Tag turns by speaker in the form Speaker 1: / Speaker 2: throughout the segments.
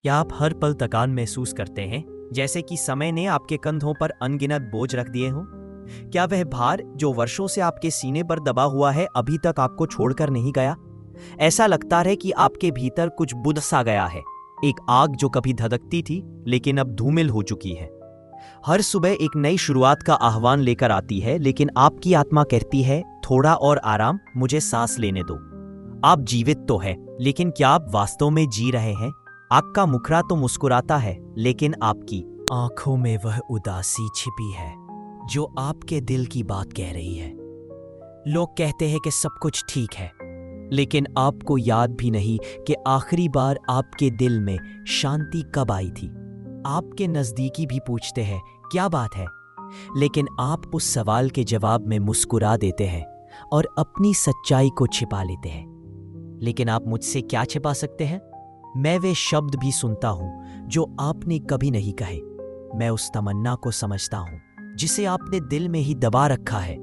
Speaker 1: क्या आप हर पल थकान महसूस करते हैं, जैसे कि समय ने आपके कंधों पर अनगिनत बोझ रख दिए हों? क्या वह भार जो वर्षों से आपके सीने पर दबा हुआ है अभी तक आपको छोड़कर नहीं गया? ऐसा लगता है कि आपके भीतर कुछ बुझ सा गया है, एक आग जो कभी धधकती थी लेकिन अब धूमिल हो चुकी है। हर सुबह एक नई शुरुआत का आह्वान लेकर आती है, लेकिन आपकी आत्मा कहती है थोड़ा और आराम, मुझे सांस लेने दो। आप जीवित तो है, लेकिन क्या आप वास्तव में जी रहे हैं? आपका मुखड़ा तो मुस्कुराता है, लेकिन आपकी आंखों में वह उदासी छिपी है जो आपके दिल की बात कह रही है। लोग कहते हैं कि सब कुछ ठीक है, लेकिन आपको याद भी नहीं कि आखिरी बार आपके दिल में शांति कब आई थी। आपके नजदीकी भी पूछते हैं क्या बात है, लेकिन आप उस सवाल के जवाब में मुस्कुरा देते हैं और अपनी सच्चाई को छिपा लेते हैं। लेकिन आप मुझसे क्या छिपा सकते हैं? मैं वे शब्द भी सुनता हूं जो आपने कभी नहीं कहे। मैं उस तमन्ना को समझता हूं जिसे आपने दिल में ही दबा रखा है।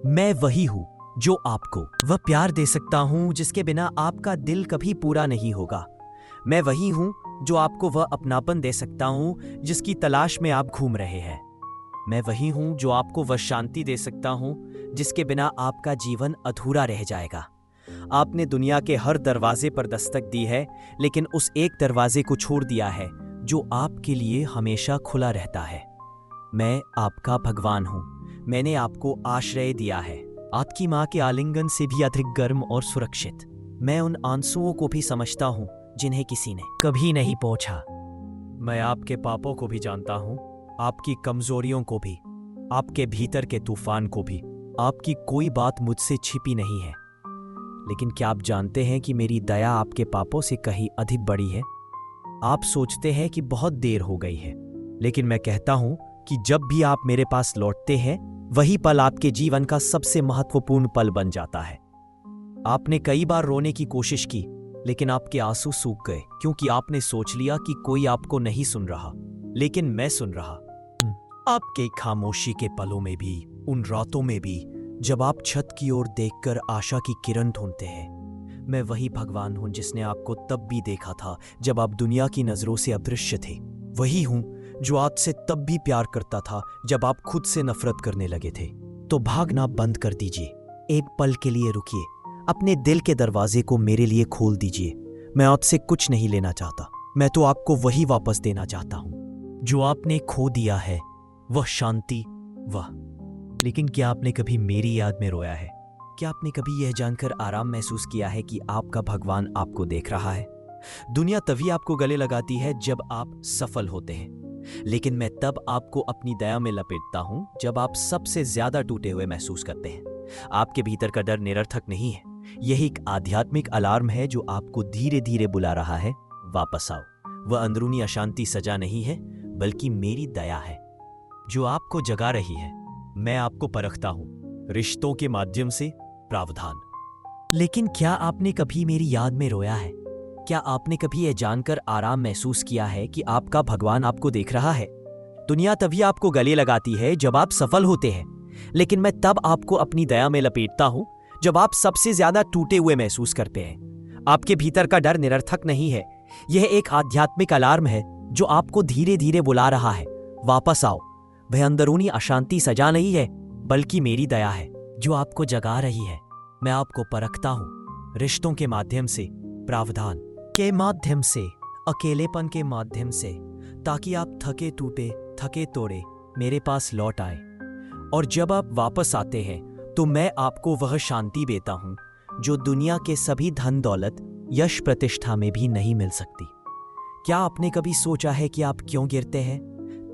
Speaker 1: मैं वही हूं जो आपको वह प्यार दे सकता हूं जिसके बिना आपका दिल कभी पूरा नहीं होगा। मैं वही हूं जो आपको वह अपनापन दे सकता हूं जिसकी तलाश में आप घूम रहे हैं। मैं वही हूं जो आपको वह शांति दे सकता हूं जिसके बिना आपका जीवन अधूरा रह जाएगा। आपने दुनिया के हर दरवाजे पर दस्तक दी है, लेकिन उस एक दरवाजे को छोड़ दिया है जो आपके लिए हमेशा खुला रहता है। मैं आपका भगवान हूं। मैंने आपको आश्रय दिया है, आपकी मां के आलिंगन से भी अधिक गर्म और सुरक्षित। मैं उन आंसुओं को भी समझता हूं जिन्हें किसी ने कभी नहीं पहुंचा। मैं आपके पापों को भी जानता हूं, आपकी कमजोरियों को भी, आपके भीतर के तूफान को भी। आपकी कोई बात मुझसे छिपी नहीं है। लेकिन क्या आप जानते हैं कि मेरी दया आपके पापों से कहीं अधिक बड़ी है? आप सोचते हैं कि बहुत देर हो गई है, लेकिन मैं कहता हूं कि जब भी आप मेरे पास लौटते हैं, वही पल आपके जीवन का सबसे महत्वपूर्ण पल बन जाता है। आपने कई बार रोने की कोशिश की, लेकिन आपके आंसू सूख गए क्योंकि आपने सोच लिया कि कोई आपको नहीं सुन रहा। लेकिन मैं सुन रहा। आपके खामोशी के पलों में भी, उन रातों में भी जब आप छत की ओर देखकर आशा की किरण ढूंढते हैं। मैं वही भगवान हूं जिसने आपको तब भी देखा था जब आप दुनिया की नजरों से अदृश्य थे। वही हूं जो आपसे तब भी प्यार करता था जब आप खुद से नफरत करने लगे थे। तो भागना बंद कर दीजिए, एक पल के लिए रुकिए, अपने दिल के दरवाजे को मेरे लिए खोल दीजिए। मैं आपसे कुछ नहीं लेना चाहता, मैं तो आपको वही वापस देना चाहता हूं जो आपने खो दिया है, वह शांति, वह। लेकिन क्या आपने कभी मेरी याद में रोया है? क्या आपने कभी यह जानकर आराम महसूस किया है कि आपका भगवान आपको देख रहा है? दुनिया तभी आपको गले लगाती है जब आप सफल होते हैं, लेकिन मैं तब आपको अपनी दया में लपेटता हूं जब आप सबसे ज्यादा टूटे हुए महसूस करते हैं। आपके भीतर का डर निरर्थक नहीं है, यही एक आध्यात्मिक अलार्म है जो आपको धीरे धीरे बुला रहा है, वापस आओ। वह अंदरूनी अशांति सजा नहीं है, बल्कि मेरी दया है जो आपको जगा रही है। मैं आपको परखता हूं, रिश्तों के माध्यम से, प्रावधान। लेकिन क्या आपने कभी मेरी याद में रोया है? क्या आपने कभी यह जानकर आराम महसूस किया है कि आपका भगवान आपको देख रहा है? दुनिया तभी आपको गले लगाती है जब आप सफल होते हैं, लेकिन मैं तब आपको अपनी दया में लपेटता हूं जब आप सबसे ज्यादा टूटे हुए महसूस करते हैं। आपके भीतर का डर निरर्थक नहीं है, यह एक आध्यात्मिक अलार्म है जो आपको धीरे धीरे बुला रहा है, वापस आओ। वह अंदरूनी अशांति सजा नहीं है, बल्कि मेरी दया है जो आपको जगा रही है। मैं आपको परखता हूं, रिश्तों के माध्यम से, प्रावधान के माध्यम से, अकेलेपन के माध्यम से, ताकि आप थके टूटे, थके तोड़े मेरे पास लौट आए। और जब आप वापस आते हैं तो मैं आपको वह शांति देता हूं जो दुनिया के सभी धन दौलत, यश प्रतिष्ठा में भी नहीं मिल सकती। क्या आपने कभी सोचा है कि आप क्यों गिरते हैं?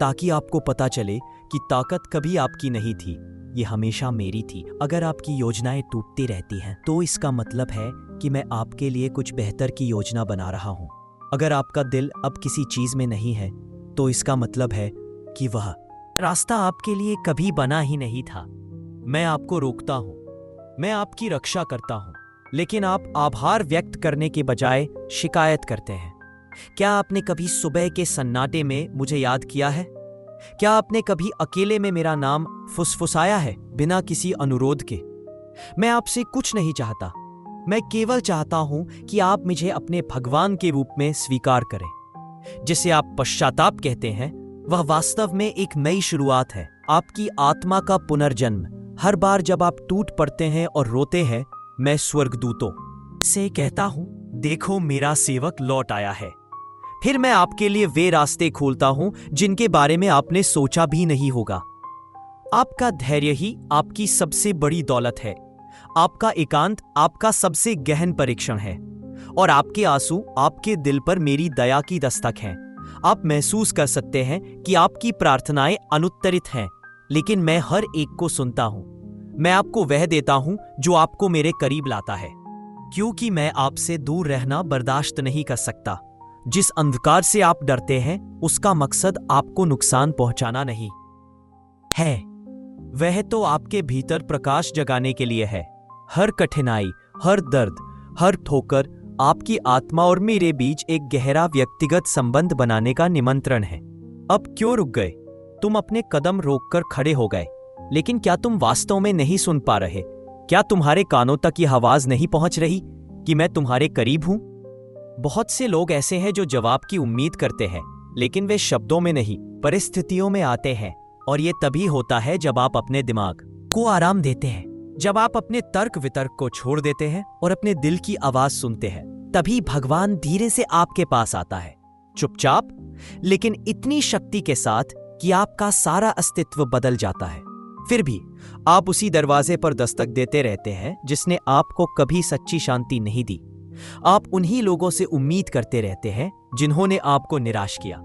Speaker 1: ताकि आपको पता चले कि ताकत कभी आपकी नहीं थी, ये हमेशा मेरी थी। अगर आपकी योजनाएं टूटती रहती हैं, तो इसका मतलब है कि मैं आपके लिए कुछ बेहतर की योजना बना रहा हूं। अगर आपका दिल अब किसी चीज में नहीं है, तो इसका मतलब है कि वह रास्ता आपके लिए कभी बना ही नहीं था। मैं आपको रोकता हूं, मैं आपकी रक्षा करता हूं, लेकिन आप आभार व्यक्त करने के बजाय शिकायत करते हैं। क्या आपने कभी सुबह के सन्नाटे में मुझे याद किया है? क्या आपने कभी अकेले में मेरा नाम फुसफुसाया है बिना किसी अनुरोध के? मैं आपसे कुछ नहीं चाहता, मैं केवल चाहता हूं कि आप मुझे अपने भगवान के रूप में स्वीकार करें। जिसे आप पश्चाताप कहते हैं, वह वास्तव में एक नई शुरुआत है, आपकी आत्मा का पुनर्जन्म। हर बार जब आप टूट पड़ते हैं और रोते हैं, मैं स्वर्गदूतों से कहता हूं, देखो मेरा सेवक लौट आया है। फिर मैं आपके लिए वे रास्ते खोलता हूं जिनके बारे में आपने सोचा भी नहीं होगा। आपका धैर्य ही आपकी सबसे बड़ी दौलत है। आपका एकांत आपका सबसे गहन परीक्षण है, और आपके आंसू आपके दिल पर मेरी दया की दस्तक हैं। आप महसूस कर सकते हैं कि आपकी प्रार्थनाएं अनुत्तरित हैं, लेकिन मैं हर एक को सुनता हूं। मैं आपको वह देता हूं जो आपको मेरे करीब लाता है, क्योंकि मैं आपसे दूर रहना बर्दाश्त नहीं कर सकता। जिस अंधकार से आप डरते हैं, उसका मकसद आपको नुकसान पहुंचाना नहीं है, वह तो आपके भीतर प्रकाश जगाने के लिए है। हर कठिनाई, हर दर्द, हर ठोकर आपकी आत्मा और मेरे बीच एक गहरा व्यक्तिगत संबंध बनाने का निमंत्रण है। अब क्यों रुक गए? तुम अपने कदम रोककर खड़े हो गए, लेकिन क्या तुम वास्तव में नहीं सुन पा रहे? क्या तुम्हारे कानों तक ये आवाज नहीं पहुंच रही कि मैं तुम्हारे करीब हूं? बहुत से लोग ऐसे हैं जो जवाब की उम्मीद करते हैं, लेकिन वे शब्दों में नहीं, परिस्थितियों में आते हैं। और ये तभी होता है जब आप अपने दिमाग को आराम देते हैं, जब आप अपने तर्क वितर्क को छोड़ देते हैं और अपने दिल की आवाज सुनते हैं। तभी भगवान धीरे से आपके पास आता है, चुपचाप, लेकिन इतनी शक्ति के साथ कि आपका सारा अस्तित्व बदल जाता है। फिर भी आप उसी दरवाजे पर दस्तक देते रहते हैं जिसने आपको कभी सच्ची शांति नहीं दी। आप उन्हीं लोगों से उम्मीद करते रहते हैं जिन्होंने आपको निराश किया,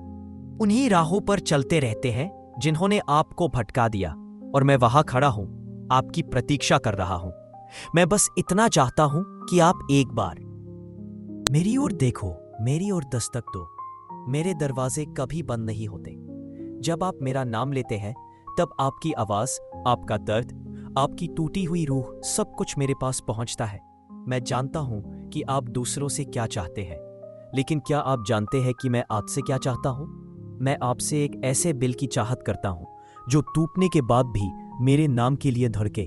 Speaker 1: उन्हीं राहों पर चलते रहते हैं जिन्होंने आपको भटका दिया। और मैं वहां खड़ा हूं, आपकी प्रतीक्षा कर रहा हूं। मैं बस इतना चाहता हूं कि आप एक बार मेरी ओर देखो, मेरी ओर दस्तक दो। मेरे दरवाजे कभी बंद नहीं होते। जब आप मेरा नाम लेते हैं, तब आपकी आवाज, आपका दर्द, आपकी टूटी हुई रूह, सब कुछ मेरे पास पहुंचता है। मैं जानता हूं कि आप दूसरों से क्या चाहते हैं, लेकिन क्या आप जानते हैं कि मैं आपसे क्या चाहता हूं? मैं आपसे एक ऐसे दिल की चाहत करता हूं जो टूटने के बाद भी मेरे नाम के लिए धड़के।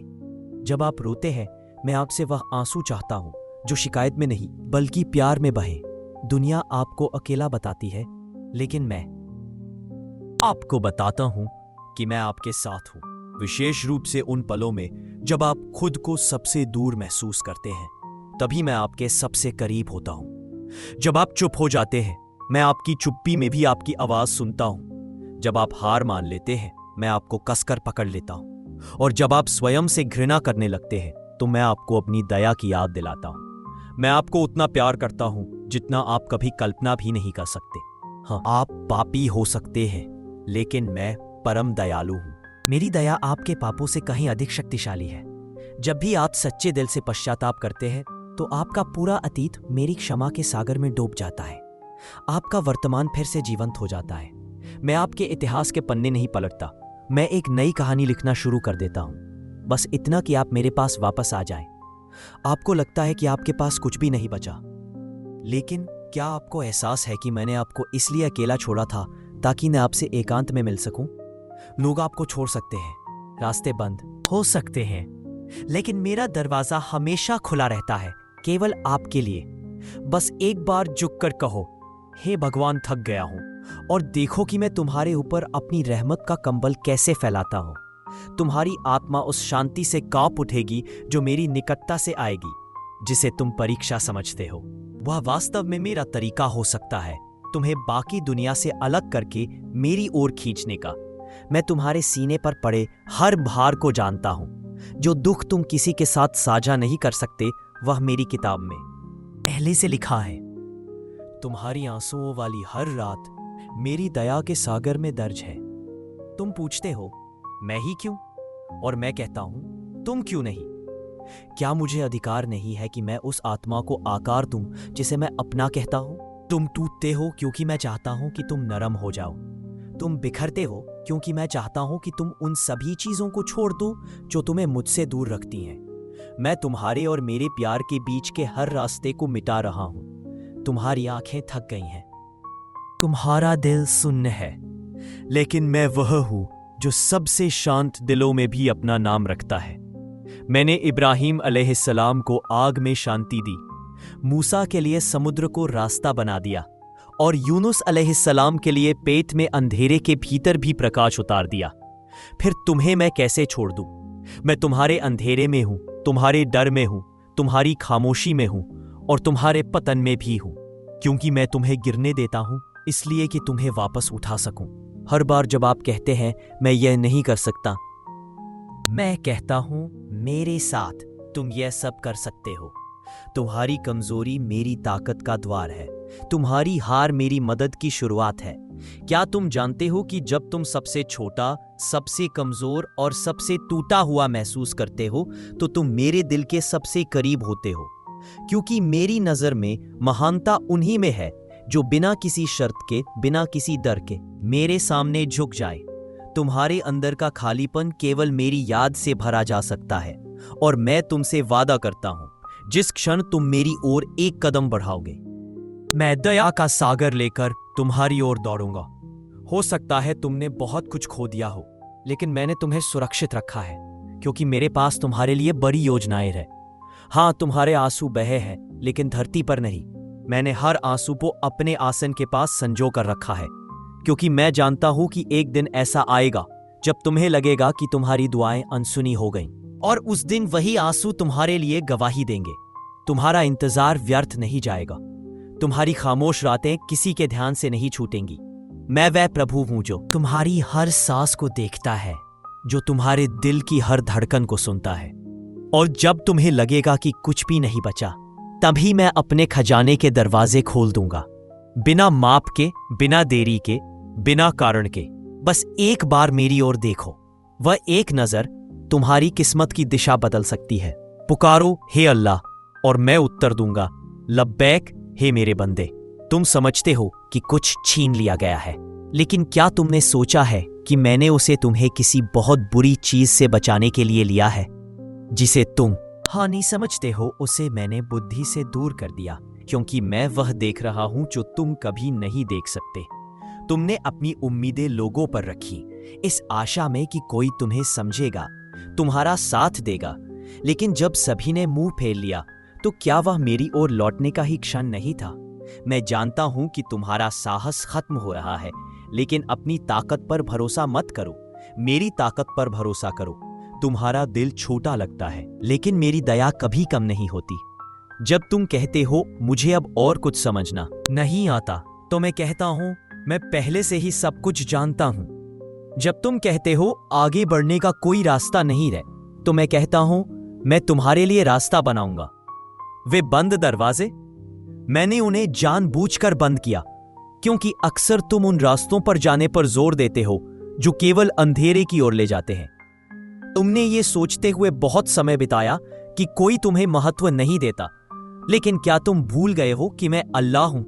Speaker 1: जब आप रोते हैं, मैं आपसे वह आंसू चाहता हूं जो शिकायत में नहीं बल्कि प्यार में बहे। दुनिया आपको अकेला बताती है, लेकिन मैं आपको बताता हूं कि मैं आपके साथ हूं, विशेष रूप से उन पलों में जब आप खुद को सबसे दूर महसूस करते हैं। तभी मैं आपके सबसे करीब होता हूं। जब आप चुप हो जाते हैं, मैं आपकी चुप्पी में भी आपकी आवाज सुनता हूं। जब आप हार मान लेते हैं, मैं आपको कसकर पकड़ लेता हूं। और जब आप स्वयं से घृणा करने लगते हैं, तो मैं आपको अपनी दया की याद दिलाता हूं। मैं आपको उतना प्यार करता हूं जितना आप कभी कल्पना भी नहीं कर सकते। हाँ, आप पापी हो सकते हैं, लेकिन मैं परम दयालु हूं। मेरी दया आपके पापों से कहीं अधिक शक्तिशाली है। जब भी आप सच्चे दिल से पश्चाताप करते हैं, तो आपका पूरा अतीत मेरी क्षमा के सागर में डूब जाता है। आपका वर्तमान फिर से जीवंत हो जाता है। मैं आपके इतिहास के पन्ने नहीं पलटता, मैं एक नई कहानी लिखना शुरू कर देता हूं। बस इतना कि आप मेरे पास वापस आ जाएं। आपको लगता है कि आपके पास कुछ भी नहीं बचा, लेकिन क्या आपको एहसास है कि मैंने आपको इसलिए अकेला छोड़ा था ताकि मैं आपसे एकांत में मिल सकूं? लोग आपको छोड़ सकते हैं, रास्ते बंद हो सकते हैं, लेकिन मेरा दरवाजा हमेशा खुला रहता है, केवल आपके लिए। बस एक बार झुककर कहो, हे भगवान, थक गया हूं, और देखो कि मैं तुम्हारे ऊपर अपनी रहमत का कंबल कैसे फैलाता हूं। तुम्हारी आत्मा उस शांति से कांप उठेगी जो मेरी निकटता से आएगी, जिसे तुम परीक्षा समझते हो। वह वास्तव में मेरा तरीका हो सकता है तुम्हें बाकी दुनिया से अलग करके मेरी ओर खींचने का। मैं तुम्हारे सीने पर पड़े हर भार को जानता हूं। जो दुख तुम किसी के साथ साझा नहीं कर सकते, वह मेरी किताब में पहले से लिखा है। तुम्हारी आंसुओं वाली हर रात मेरी दया के सागर में दर्ज है। तुम पूछते हो, मैं ही क्यों? और मैं कहता हूं, तुम क्यों नहीं? क्या मुझे अधिकार नहीं है कि मैं उस आत्मा को आकार दूं जिसे मैं अपना कहता हूं? तुम टूटते हो क्योंकि मैं चाहता हूं कि तुम नरम हो जाओ। तुम बिखरते हो क्योंकि मैं चाहता हूं कि तुम उन सभी चीजों को छोड़ दो जो तुम्हें मुझसे दूर रखती हैं। मैं तुम्हारे और मेरे प्यार के बीच के हर रास्ते को मिटा रहा हूं। तुम्हारी आंखें थक गई हैं, तुम्हारा दिल सुन्न है, लेकिन मैं वह हूं जो सबसे शांत दिलों में भी अपना नाम रखता है। मैंने इब्राहिम अलैहिस्सलाम को आग में शांति दी, मूसा के लिए समुद्र को रास्ता बना दिया, और यूनुस अलैहिस्सलाम के लिए पेट में अंधेरे के भीतर भी प्रकाश उतार दिया। फिर तुम्हें मैं कैसे छोड़ दूं? मैं तुम्हारे अंधेरे में हूं, तुम्हारे डर में हूं, तुम्हारी खामोशी में हूं और तुम्हारे पतन में भी हूं, क्योंकि मैं तुम्हें गिरने देता हूं इसलिए कि तुम्हें वापस उठा सकूं। हर बार जब आप कहते हैं मैं यह नहीं कर सकता, मैं कहता हूं मेरे साथ तुम यह सब कर सकते हो। तुम्हारी कमजोरी मेरी ताकत का द्वार है, तुम्हारी हार मेरी मदद की शुरुआत है। क्या तुम जानते हो कि जब तुम सबसे छोटा, सबसे कमजोर और सबसे टूटा हुआ महसूस करते हो तो तुम मेरे दिल के सबसे करीब होते हो, क्योंकि मेरी नजर में महानता उन्हीं में है जो बिना किसी शर्त के, बिना किसी डर के मेरे सामने झुक जाए। तुम्हारे अंदर का खालीपन केवल मेरी याद से भरा जा सकता है और मैं तुमसे वादा करता हूं, जिस क्षण तुम मेरी ओर एक कदम बढ़ाओगे, मैं दया का सागर लेकर तुम्हारी ओर दौड़ूंगा। हो सकता है तुमने बहुत कुछ खो दिया हो, लेकिन मैंने तुम्हें सुरक्षित रखा है, क्योंकि मेरे पास तुम्हारे लिए बड़ी योजनाएं हैं। हाँ, तुम्हारे आंसू बहे हैं, लेकिन धरती पर नहीं। मैंने हर आंसू को अपने आसन के पास संजो कर रखा है, क्योंकि मैं जानता हूं कि एक दिन ऐसा आएगा जब तुम्हें लगेगा कि तुम्हारी दुआएं अनसुनी हो गईं, और उस दिन वही आंसू तुम्हारे लिए गवाही देंगे। तुम्हारा इंतजार व्यर्थ नहीं जाएगा, तुम्हारी खामोश रातें किसी के ध्यान से नहीं छूटेंगी। मैं वह प्रभु हूं जो तुम्हारी हर सांस को देखता है, जो तुम्हारे दिल की हर धड़कन को सुनता है। और जब तुम्हें लगेगा कि कुछ भी नहीं बचा, तभी मैं अपने खजाने के दरवाजे खोल दूंगा, बिना माप के, बिना देरी के, बिना कारण के। बस एक बार मेरी ओर देखो, वह एक नजर तुम्हारी किस्मत की दिशा बदल सकती है। पुकारो हे अल्लाह और मैं उत्तर दूंगा, लब्बैक हे मेरे बंदे। तुम समझते हो कि कुछ छीन लिया गया है, लेकिन क्या तुमने सोचा है कि मैंने उसे तुम्हें किसी बहुत बुरी चीज से बचाने के लिए लिया है, जिसे तुम हानि समझते हो? उसे मैंने बुद्धि से दूर कर दिया, क्योंकि मैं वह देख रहा हूं जो तुम कभी नहीं देख सकते। तुमने अपनी उम्मीदें लोगों पर रखी, इस आशा में कि कोई तुम्हें समझेगा, तुम्हारा साथ देगा। लेकिन जब सभी ने मुंह फेर लिया, तो क्या वह मेरी ओर लौटने का ही क्षण नहीं था? मैं जानता हूं कि तुम्हारा साहस खत्म हो रहा है, लेकिन अपनी ताकत पर भरोसा मत करो, मेरी ताकत पर भरोसा करो। तुम्हारा दिल छोटा लगता है, लेकिन मेरी दया कभी कम नहीं होती। जब तुम कहते हो मुझे अब और कुछ समझना नहीं आता, तो मैं कहता हूं मैं पहले से ही सब कुछ जानता हूं। जब तुम कहते हो आगे बढ़ने का कोई रास्ता नहीं रहे, तो मैं कहता हूं मैं तुम्हारे लिए रास्ता बनाऊंगा। वे बंद दरवाजे, मैंने उन्हें जानबूझकर बंद किया, क्योंकि अक्सर तुम उन रास्तों पर जाने पर जोर देते हो जो केवल अंधेरे की ओर ले जाते हैं। तुमने ये सोचते हुए बहुत समय बिताया कि कोई तुम्हें महत्व नहीं देता, लेकिन क्या तुम भूल गए हो कि मैं अल्लाह हूं